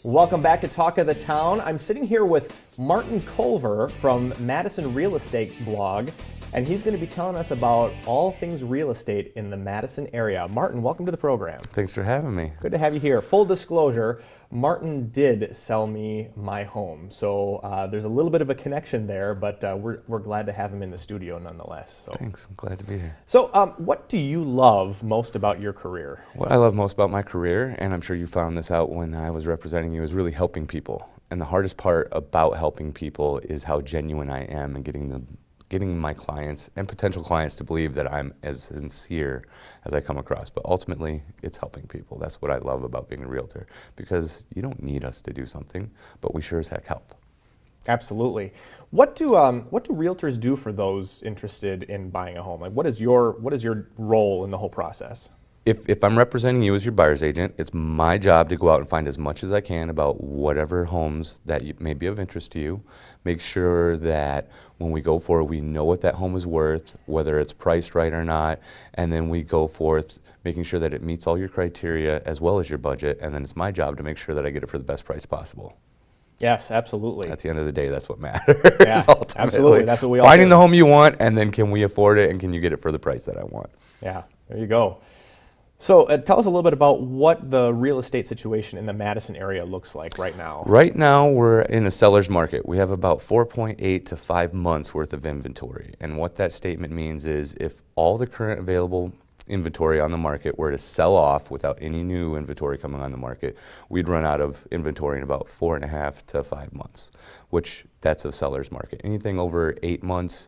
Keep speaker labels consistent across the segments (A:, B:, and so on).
A: Welcome back to Talk of the Town. I'm sitting here with Martin Culver from Madison Real Estate blog, and he's going to be telling us about all things real estate in the Madison area. Martin, welcome to the program.
B: Thanks for having me.
A: Good to have you here. Full disclosure, Martin did sell me my home, so there's a little bit of a connection there, but we're glad to have him in the studio nonetheless. So.
B: Thanks, I'm glad to be here.
A: So what do you love most about your career?
B: What I love most about my career, and I'm sure you found this out when I was representing you, is really helping people. And the hardest part about helping people is how genuine I am and getting my clients and potential clients to believe that I'm as sincere as I come across. But ultimately, it's helping people. That's what I love about being a realtor, because you don't need us to do something, but we sure as heck help.
A: Absolutely. What do realtors do for those interested in buying a home? Like, what is your role in the whole process?
B: If I'm representing you as your buyer's agent, it's my job to go out and find as much as I can about whatever homes that may be of interest to you. Make sure that when we go forward, we know what that home is worth, whether it's priced right or not, and then we go forth making sure that it meets all your criteria as well as your budget, and then it's my job to make sure that I get it for the best price possible.
A: Yes, absolutely.
B: At the end of the day, that's what matters.
A: Yeah,
B: ultimately.
A: absolutely. That's what we all
B: Finding
A: do.
B: the home you want, and then can we afford it, and can you get it for the price that I want?
A: Yeah, there you go. So tell us a little bit about what the real estate situation in the Madison area looks like right now.
B: Right now, we're in a seller's market. We have about 4.8 to 5 months worth of inventory. And what that statement means is if all the current available inventory on the market were to sell off without any new inventory coming on the market, we'd run out of inventory in about 4.5 to 5 months, which that's a seller's market. Anything over 8 months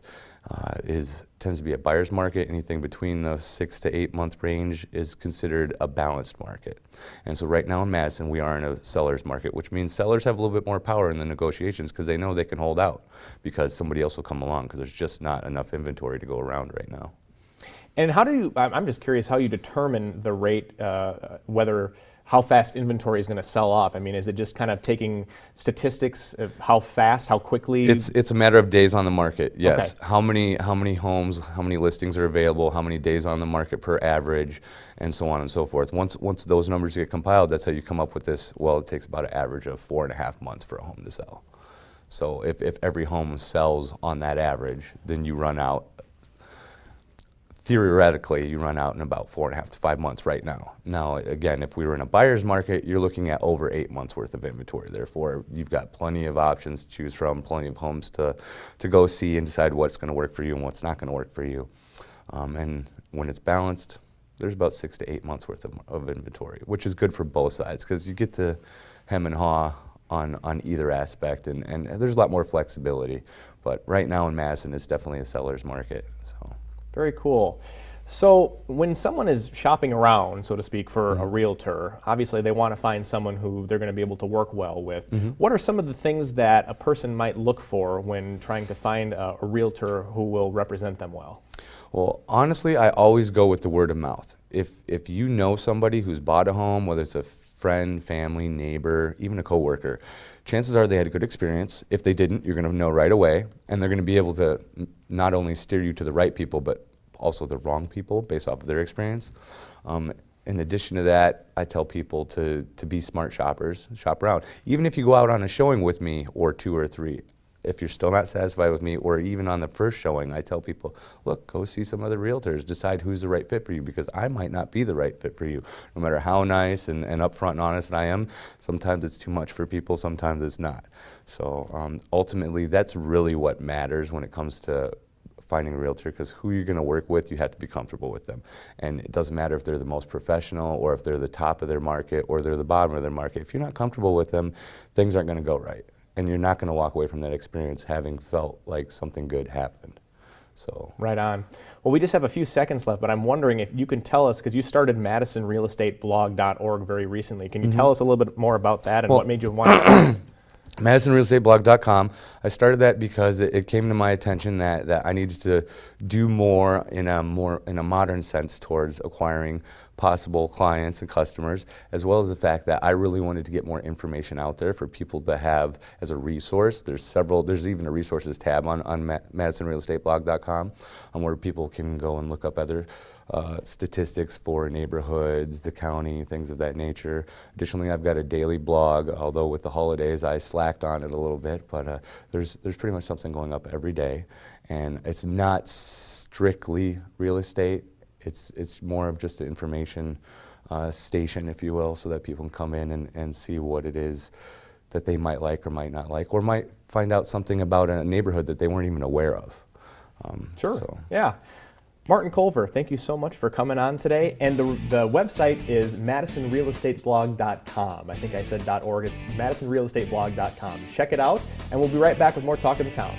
B: tends to be a buyer's market. Anything between the 6 to 8 month range is considered a balanced market. And so right now in Madison, we are in a seller's market, which means sellers have a little bit more power in the negotiations because they know they can hold out because somebody else will come along because there's just not enough inventory to go around right now.
A: And how do you, I'm just curious how you determine the rate, how fast inventory is going to sell off. I mean, is it just kind of taking statistics of how fast, how quickly?
B: It's a matter of days on the market, yes.
A: Okay.
B: How many homes, how many listings are available, how many days on the market per average, and so on and so forth. Once those numbers get compiled, that's how you come up with this, well, it takes about an average of 4.5 months for a home to sell. So if every home sells on that average, then you run out, theoretically, you run out in about 4.5 to 5 months right now. Now, again, if we were in a buyer's market, you're looking at over 8 months worth of inventory. Therefore, you've got plenty of options to choose from, plenty of homes to go see and decide what's going to work for you and what's not going to work for you. And when it's balanced, there's about 6 to 8 months worth of inventory, which is good for both sides because you get to hem and haw on either aspect, and there's a lot more flexibility. But right now in Madison, it's definitely a seller's market. So.
A: Very cool. So when someone is shopping around, so to speak, for a realtor, obviously they want to find someone who they're going to be able to work well with. What are some of the things that a person might look for when trying to find a realtor who will represent them well?
B: Well, honestly, I always go with the word of mouth. If you know somebody who's bought a home, whether it's a friend, family, neighbor, even a coworker, chances are they had a good experience. If they didn't, you're going to know right away, and they're going to be able to not only steer you to the right people, but also the wrong people based off of their experience. In addition to that, I tell people to be smart shoppers, shop around. Even if you go out on a showing with me or 2 or 3, if you're still not satisfied with me, or even on the first showing, I tell people, look, go see some other realtors, decide who's the right fit for you, because I might not be the right fit for you. No matter how nice and upfront and honest I am, sometimes it's too much for people, sometimes it's not. So ultimately, that's really what matters when it comes to finding a realtor, because who you're going to work with, you have to be comfortable with them. And it doesn't matter if they're the most professional, or if they're the top of their market, or they're the bottom of their market. If you're not comfortable with them, things aren't going to go right. And you're not going to walk away from that experience having felt like something good happened. So. Right
A: on. Well, we just have a few seconds left, but I'm wondering if you can tell us, because you started MadisonRealEstateBlog.org very recently. Can you tell us a little bit more about that and what made you want to start it?
B: MadisonRealEstateBlog.com. I started that because it came to my attention that I needed to do more in a modern sense towards acquiring possible clients and customers, as well as the fact that I really wanted to get more information out there for people to have as a resource. There's even a resources tab on MadisonRealEstateBlog.com where people can go and look up other statistics for neighborhoods, the county, things of that nature. Additionally, I've got a daily blog, although with the holidays I slacked on it a little bit, but there's pretty much something going up every day. And it's not strictly real estate. It's more of just an information station, if you will, so that people can come in and see what it is that they might like or might not like, or might find out something about a neighborhood that they weren't even aware of.
A: Sure.
B: So.
A: Yeah. Martin Culver, thank you so much for coming on today. And the website is madisonrealestateblog.com. I think I said .org. It's madisonrealestateblog.com. Check it out, and we'll be right back with more Talk of the Town.